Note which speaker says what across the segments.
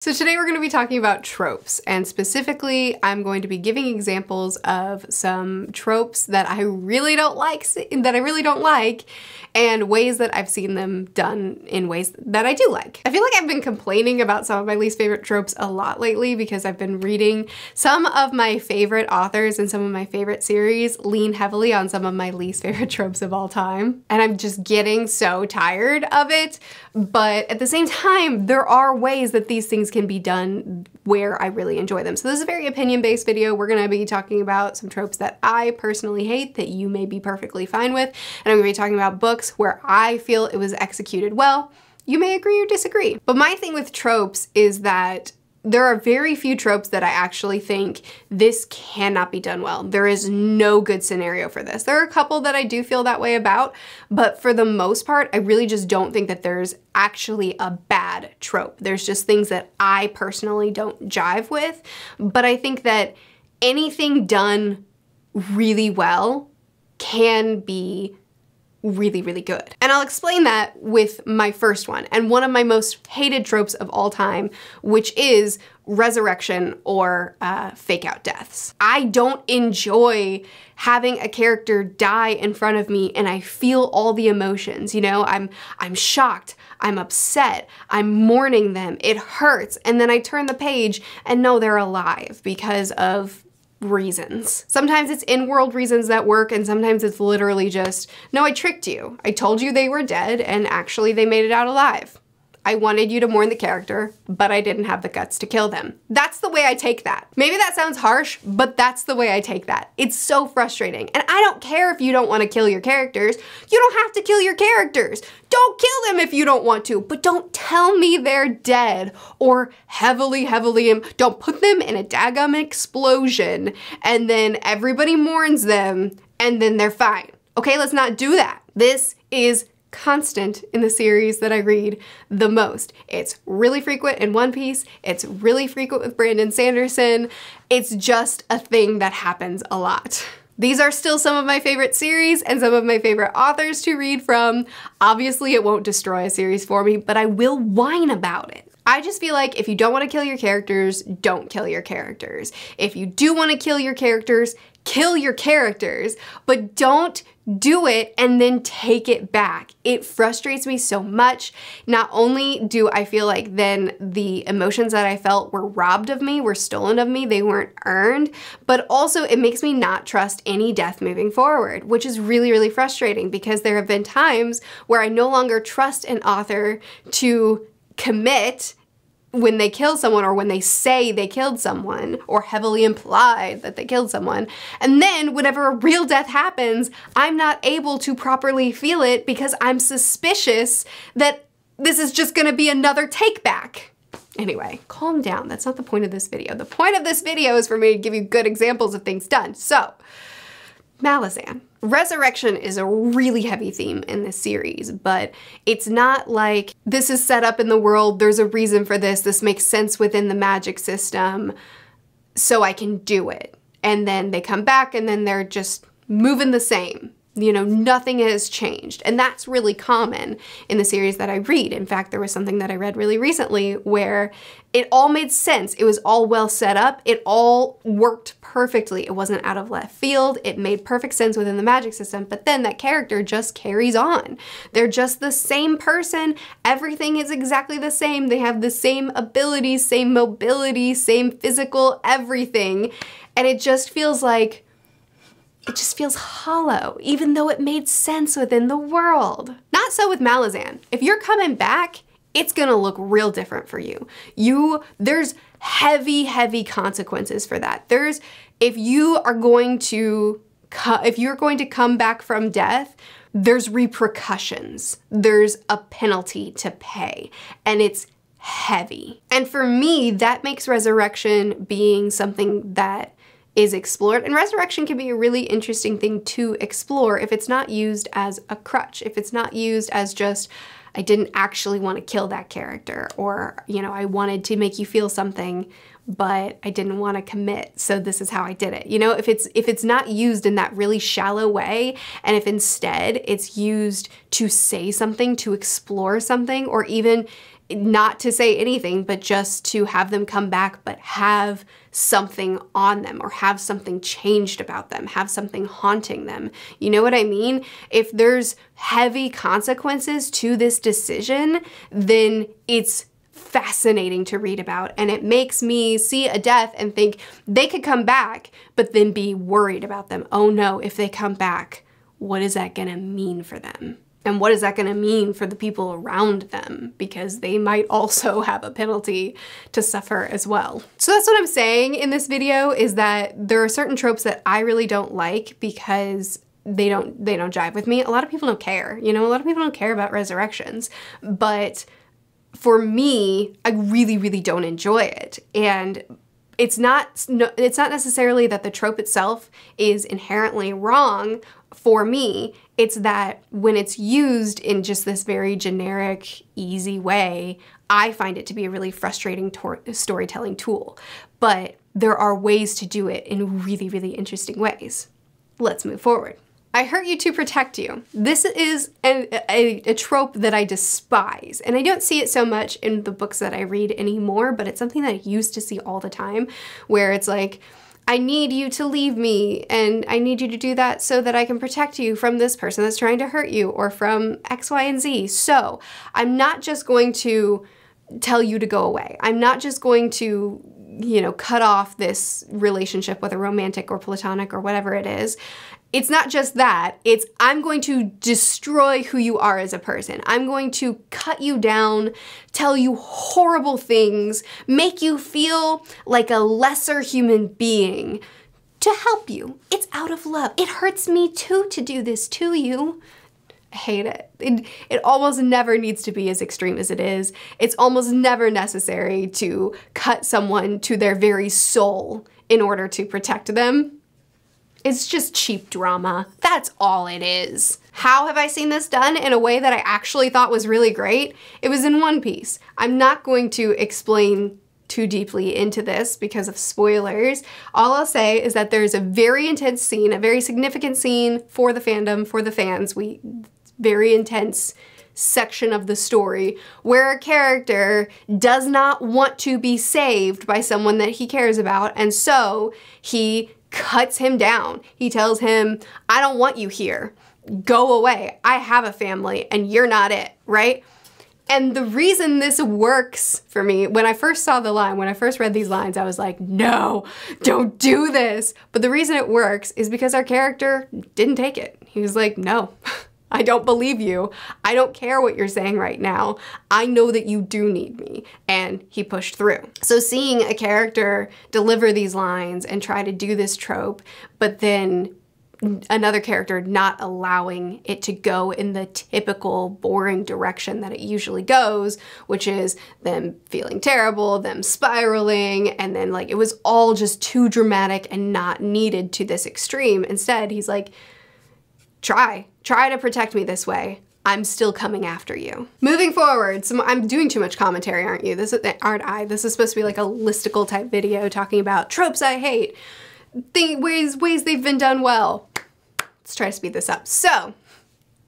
Speaker 1: So today we're going to be talking about tropes, and specifically I'm going to be giving examples of some tropes that I really don't like, and ways that I've seen them done in ways that I do like. I feel like I've been complaining about some of my least favorite tropes a lot lately because I've been reading some of my favorite authors and some of my favorite series lean heavily on some of my least favorite tropes of all time. And I'm just getting so tired of it. But at the same time, there are ways that these things can be done where I really enjoy them. So this is a very opinion-based video. We're gonna be talking about some tropes that I personally hate that you may be perfectly fine with. And I'm gonna be talking about books where I feel it was executed well. You may agree or disagree. But my thing with tropes is that there are very few tropes that I actually think this cannot be done well. There is no good scenario for this. There are a couple that I do feel that way about, but for the most part, I really just don't think that there's actually a bad trope. There's just things that I personally don't jive with, but I think that anything done really well can be really, really good. And I'll explain that with my first one, and one of my most hated tropes of all time, which is resurrection or fake out deaths. I don't enjoy having a character die in front of me and I feel all the emotions, you know? I'm shocked, I'm upset, I'm mourning them, it hurts, and then I turn the page and know they're alive because of reasons. Sometimes it's in-world reasons that work, and sometimes it's literally just, no, I tricked you. I told you they were dead, and actually they made it out alive. I wanted you to mourn the character, but I didn't have the guts to kill them. That's the way I take that. Maybe that sounds harsh, but that's the way I take that. It's so frustrating. And I don't care if you don't want to kill your characters. You don't have to kill your characters. Don't kill them if you don't want to, but don't tell me they're dead or heavily, don't put them in a daggum explosion and then everybody mourns them and then they're fine. Okay, let's not do that. This is constant in the series that I read the most. It's really frequent in One Piece. It's really frequent with Brandon Sanderson. It's just a thing that happens a lot. These are still some of my favorite series and some of my favorite authors to read from. Obviously, it won't destroy a series for me, but I will whine about it. I just feel like if you don't want to kill your characters, don't kill your characters. If you do want to kill your characters, but don't do it and then take it back. It frustrates me so much. Not only do I feel like then the emotions that I felt were robbed of me, were stolen of me, they weren't earned, but also it makes me not trust any death moving forward, which is really, really frustrating because there have been times where I no longer trust an author to commit when they kill someone or when they say they killed someone or heavily implied that they killed someone. And then whenever a real death happens, I'm not able to properly feel it because I'm suspicious that this is just gonna be another take back. Anyway, calm down. That's not the point of this video. The point of this video is for me to give you good examples of things done. So, Malazan. Resurrection is a really heavy theme in this series, but it's not like this is set up in the world, there's a reason for this, this makes sense within the magic system, so I can do it. And then they come back and then they're just moving the same. You know, nothing has changed. And that's really common in the series that I read. In fact, there was something that I read really recently where it all made sense. It was all well set up. It all worked perfectly. It wasn't out of left field. It made perfect sense within the magic system. But then that character just carries on. They're just the same person. Everything is exactly the same. They have the same abilities, same mobility, same physical everything. And it just feels like it just feels hollow, even though it made sense within the world. Not so with Malazan. If you're coming back, it's gonna look real different for you. There's heavy consequences for that. If you're going to come back from death, there's repercussions. There's a penalty to pay, and it's heavy. And for me, that makes resurrection being something that is explored, and resurrection can be a really interesting thing to explore if it's not used as a crutch, if it's not used as just, I didn't actually want to kill that character, or, you know, I wanted to make you feel something, but I didn't want to commit, so this is how I did it. You know, if it's not used in that really shallow way, and if instead it's used to say something, to explore something, or even not to say anything, but just to have them come back, but have something on them or have something changed about them, have something haunting them. You know what I mean? If there's heavy consequences to this decision, then it's fascinating to read about, and it makes me see a death and think they could come back, but then be worried about them. Oh no, if they come back, what is that gonna mean for them? And what is that gonna mean for the people around them? Because they might also have a penalty to suffer as well. So that's what I'm saying in this video, is that there are certain tropes that I really don't like because they don't jive with me. A lot of people don't care, you know, a lot of people don't care about resurrections, but for me, I really, really don't enjoy it. And it's not necessarily that the trope itself is inherently wrong for me. It's that when it's used in just this very generic, easy way, I find it to be a really frustrating storytelling tool. But there are ways to do it in really, really interesting ways. Let's move forward. I hurt you to protect you. This is a trope that I despise, and I don't see it so much in the books that I read anymore, but it's something that I used to see all the time, where it's like, I need you to leave me, and I need you to do that so that I can protect you from this person that's trying to hurt you, or from X, Y, and Z. So I'm not just going to tell you to go away. I'm not just going to, you know, cut off this relationship, whether romantic or platonic or whatever it is. It's not just that, it's I'm going to destroy who you are as a person. I'm going to cut you down, tell you horrible things, make you feel like a lesser human being to help you. It's out of love. It hurts me too to do this to you. I hate it. It almost never needs to be as extreme as it is. It's almost never necessary to cut someone to their very soul in order to protect them. It's just cheap drama. That's all it is. How have I seen this done in a way that I actually thought was really great? It was in One Piece. I'm not going to explain too deeply into this because of spoilers. All I'll say is that there's a very intense scene, a very significant scene for the fandom, for the fans. Very intense section of the story where a character does not want to be saved by someone that he cares about, and so he cuts him down. He tells him, I don't want you here. Go away. I have a family and you're not it, right? And the reason this works for me, when I first saw the line, when I first read these lines, I was like, no, don't do this. But the reason it works is because our character didn't take it. He was like, no. I don't believe you. I don't care what you're saying right now. I know that you do need me. And he pushed through. So seeing a character deliver these lines and try to do this trope, but then another character not allowing it to go in the typical boring direction that it usually goes, which is them feeling terrible, them spiraling, and then like it was all just too dramatic and not needed to this extreme. Instead, he's like, try to protect me this way. I'm still coming after you. Moving forward, I'm doing too much commentary, aren't you? Aren't I? This is supposed to be like a listicle type video talking about tropes I hate, ways they've been done well. Let's try to speed this up. So,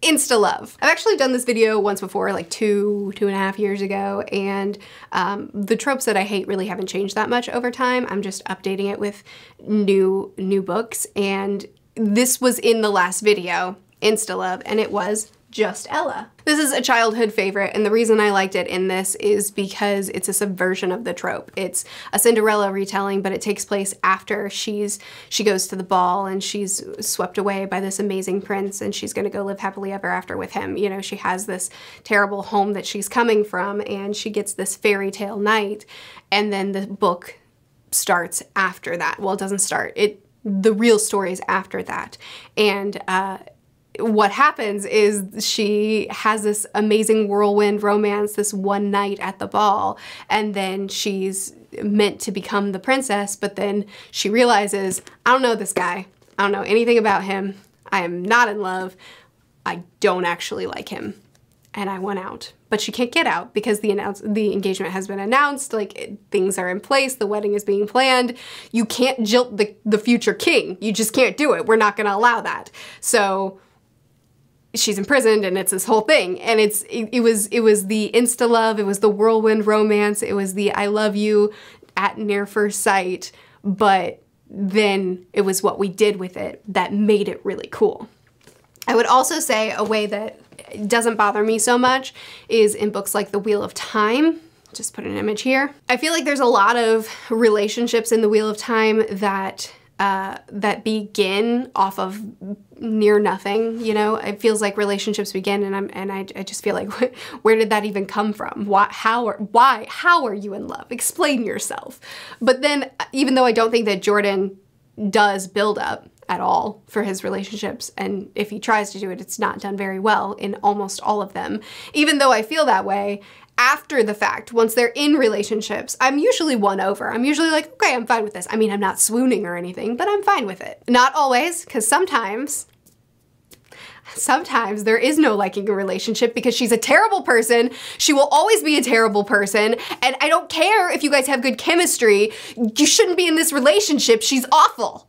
Speaker 1: Insta love. I've actually done this video once before, like two and a half years ago, and the tropes that I hate really haven't changed that much over time. I'm just updating it with new books, and this was in the last video, Insta love, and it was Just Ella. This is a childhood favorite, and the reason I liked it in this is because it's a subversion of the trope. It's a Cinderella retelling, but it takes place after she goes to the ball and she's swept away by this amazing prince, and she's gonna go live happily ever after with him. You know, she has this terrible home that she's coming from, and she gets this fairy tale night, and then the book starts after that. Well, it doesn't start. The real story is after that. And what happens is she has this amazing whirlwind romance this one night at the ball, and then she's meant to become the princess, but then she realizes, I don't know this guy. I don't know anything about him. I am not in love. I don't actually like him. And I want out. But she can't get out because the engagement has been announced, like things are in place, the wedding is being planned. You can't jilt the future king. You just can't do it. We're not gonna allow that. So she's imprisoned and it's this whole thing. And it was the insta love, it was the whirlwind romance, it was the I love you at near first sight, but then it was what we did with it that made it really cool. I would also say a way that doesn't bother me so much is in books like The Wheel of Time. Just put an image here. I feel like there's a lot of relationships in The Wheel of Time that that begin off of near nothing, you know? It feels like relationships begin and I just feel like, where did that even come from? How are you in love? Explain yourself. But then, even though I don't think that Jordan does build up at all for his relationships, and if he tries to do it, it's not done very well in almost all of them. Even though I feel that way, after the fact, once they're in relationships, I'm usually won over. I'm usually like, okay, I'm fine with this. I mean, I'm not swooning or anything, but I'm fine with it. Not always, because sometimes there is no liking a relationship because she's a terrible person. She will always be a terrible person. And I don't care if you guys have good chemistry. You shouldn't be in this relationship. She's awful.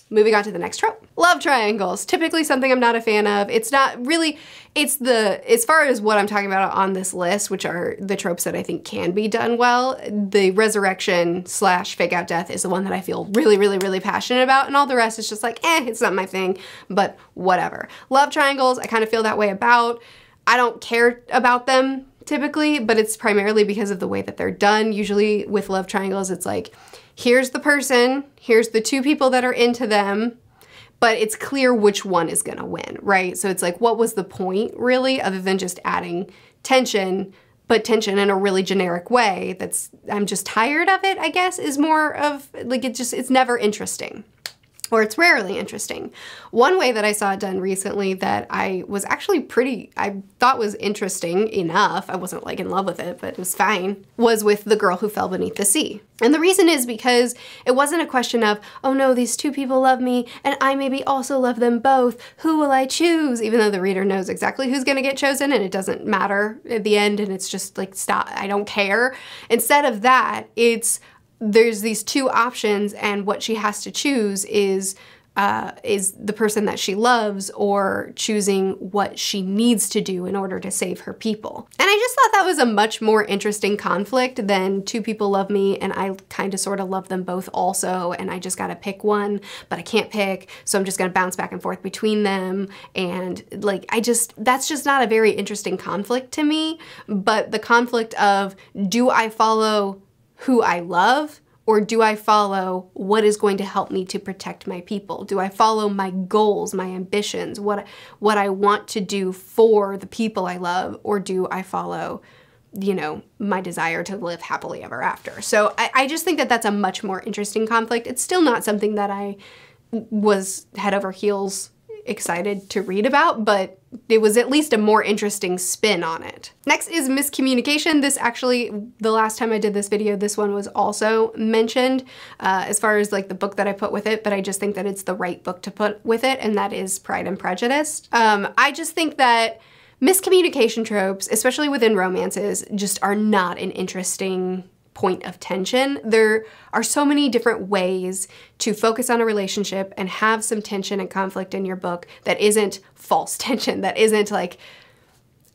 Speaker 1: Moving on to the next trope. Love triangles. Typically something I'm not a fan of. It's not really, as far as what I'm talking about on this list, which are the tropes that I think can be done well, the resurrection / fake out death is the one that I feel really, really, really passionate about, and all the rest is just like, it's not my thing, but whatever. Love triangles, I kind of feel that way about. I don't care about them typically, but it's primarily because of the way that they're done. Usually with love triangles, it's like, here's the person, here's the two people that are into them, but it's clear which one is gonna win, right? So it's like, what was the point really, other than just adding tension, but tension in a really generic way that's, I'm just tired of it, I guess, is more of, like, it's never interesting. Or it's rarely interesting. One way that I saw it done recently that I was actually I thought was interesting enough, I wasn't like in love with it, but it was fine, was with The Girl Who Fell Beneath the Sea. And the reason is because it wasn't a question of, oh no, these two people love me and I maybe also love them both, who will I choose? Even though the reader knows exactly who's gonna get chosen and it doesn't matter at the end and it's just like, stop, I don't care. Instead of that, there's these two options and what she has to choose is the person that she loves or choosing what she needs to do in order to save her people. And I just thought that was a much more interesting conflict than two people love me and I kind of sort of love them both also and I just gotta pick one, but I can't pick, so I'm just gonna bounce back and forth between them. And like, that's just not a very interesting conflict to me. But the conflict of, do I follow who I love, or do I follow what is going to help me to protect my people? Do I follow my goals, my ambitions, what I want to do for the people I love, or do I follow, you know, my desire to live happily ever after? So I just think that that's a much more interesting conflict. It's still not something that I was head over heels excited to read about, but it was at least a more interesting spin on it. Next is miscommunication. This actually, the last time I did this video, this one was also mentioned as far as like the book that I put with it, but I just think that it's the right book to put with it, and that is Pride and Prejudice. I just think that miscommunication tropes, especially within romances, just are not an interesting point of tension. There are so many different ways to focus on a relationship and have some tension and conflict in your book that isn't false tension, that isn't like,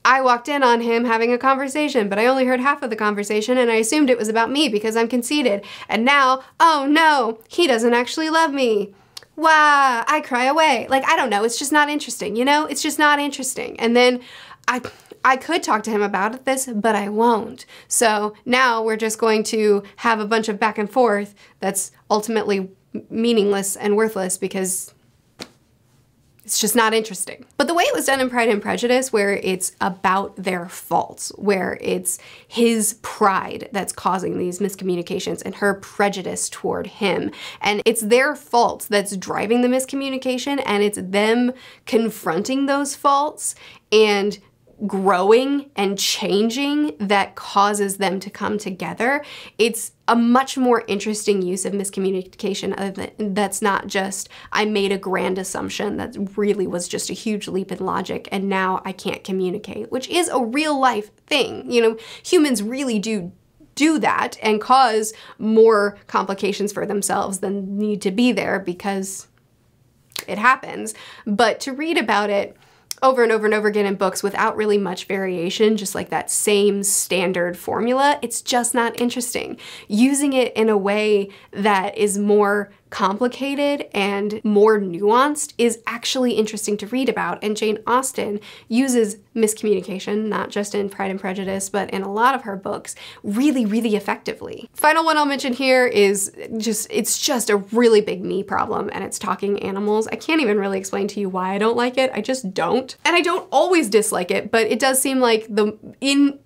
Speaker 1: I walked in on him having a conversation, but I only heard half of the conversation and I assumed it was about me because I'm conceited. And now, oh no, he doesn't actually love me. Wow, I cry away. Like, I don't know, it's just not interesting, you know? It's just not interesting. And then I could talk to him about this, but I won't. So now we're just going to have a bunch of back and forth that's ultimately meaningless and worthless because it's just not interesting. But the way it was done in Pride and Prejudice, where it's about their faults, where it's his pride that's causing these miscommunications and her prejudice toward him, and it's their faults that's driving the miscommunication, and it's them confronting those faults and growing and changing that causes them to come together. It's a much more interesting use of miscommunication other than, that's not just, I made a grand assumption that really was just a huge leap in logic and now I can't communicate, which is a real life thing. You know, humans really do that and cause more complications for themselves than need to be there because it happens. But to read about it over and over and over again in books without really much variation, just like that same standard formula, it's just not interesting. Using it in a way that is more complicated and more nuanced is actually interesting to read about, and Jane Austen uses miscommunication, not just in Pride and Prejudice, but in a lot of her books, really, really effectively. Final one I'll mention here is it's just a really big me problem, and it's talking animals. I can't even really explain to you why I don't like it. I just don't. And I don't always dislike it, but it does seem like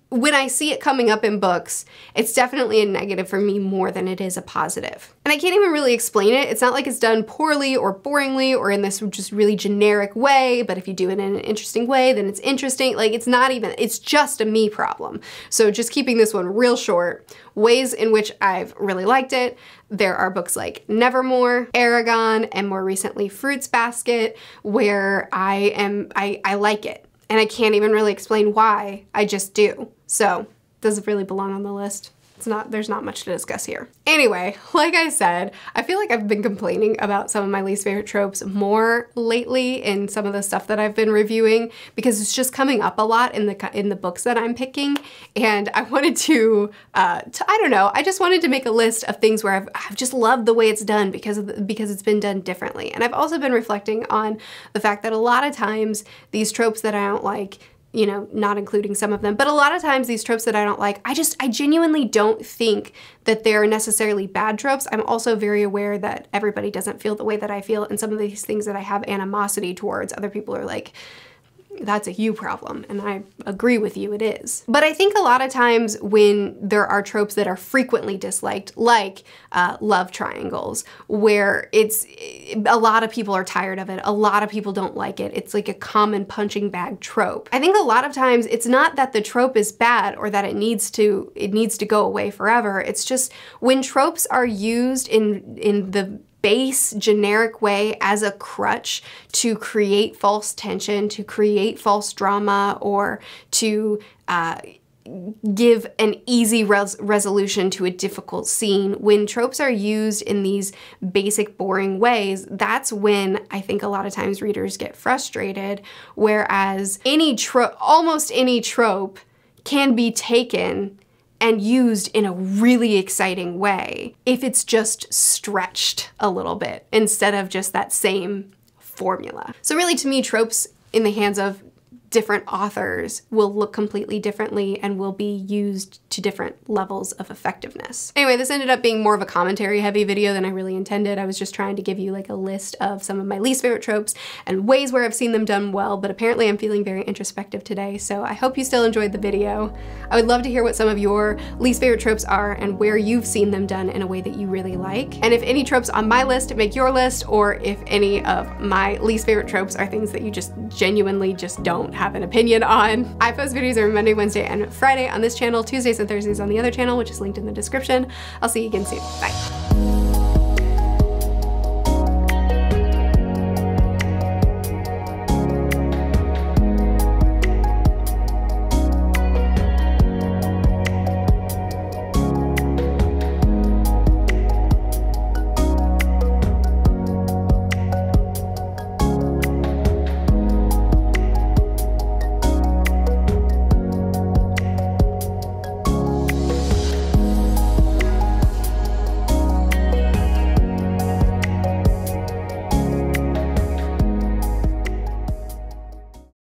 Speaker 1: when I see it coming up in books, it's definitely a negative for me more than it is a positive. And I can't even really explain it. It's not like it's done poorly or boringly or in this just really generic way, but if you do it in an interesting way, then it's interesting. Like, it's just a me problem. So just keeping this one real short, ways in which I've really liked it. There are books like Nevermore, Aragon, and more recently Fruits Basket, where I like it. And I can't even really explain why, I just do. So, does it really belong on the list? There's not much to discuss here. Anyway, like I said, I feel like I've been complaining about some of my least favorite tropes more lately in some of the stuff that I've been reviewing, because it's just coming up a lot in the books that I'm picking. And I wanted to I don't know, I just wanted to make a list of things where I've just loved the way it's done because it's been done differently. And I've also been reflecting on the fact that a lot of times these tropes that I don't like, you know, not including some of them, but a lot of times these tropes that I don't like, I genuinely don't think that they're necessarily bad tropes. I'm also very aware that everybody doesn't feel the way that I feel, and some of these things that I have animosity towards, other people are like, that's a you problem, and I agree with you, it is. But I think a lot of times when there are tropes that are frequently disliked, like love triangles, where a lot of people are tired of it, a lot of people don't like it, it's like a common punching bag trope. I think a lot of times it's not that the trope is bad or that it needs to go away forever, it's just when tropes are used in the base generic way as a crutch to create false tension, to create false drama, or to give an easy resolution to a difficult scene. When tropes are used in these basic boring ways, that's when I think a lot of times readers get frustrated, whereas almost any trope can be taken and used in a really exciting way if it's just stretched a little bit instead of just that same formula. So really, to me, tropes in the hands of different authors will look completely differently and will be used to different levels of effectiveness. Anyway, this ended up being more of a commentary heavy video than I really intended. I was just trying to give you like a list of some of my least favorite tropes and ways where I've seen them done well, but apparently I'm feeling very introspective today, so I hope you still enjoyed the video. I would love to hear what some of your least favorite tropes are and where you've seen them done in a way that you really like. And if any tropes on my list make your list, or if any of my least favorite tropes are things that you just genuinely just don't have an opinion on. I post videos every Monday, Wednesday, and Friday on this channel, Tuesdays and Thursdays on the other channel, which is linked in the description. I'll see you again soon. Bye.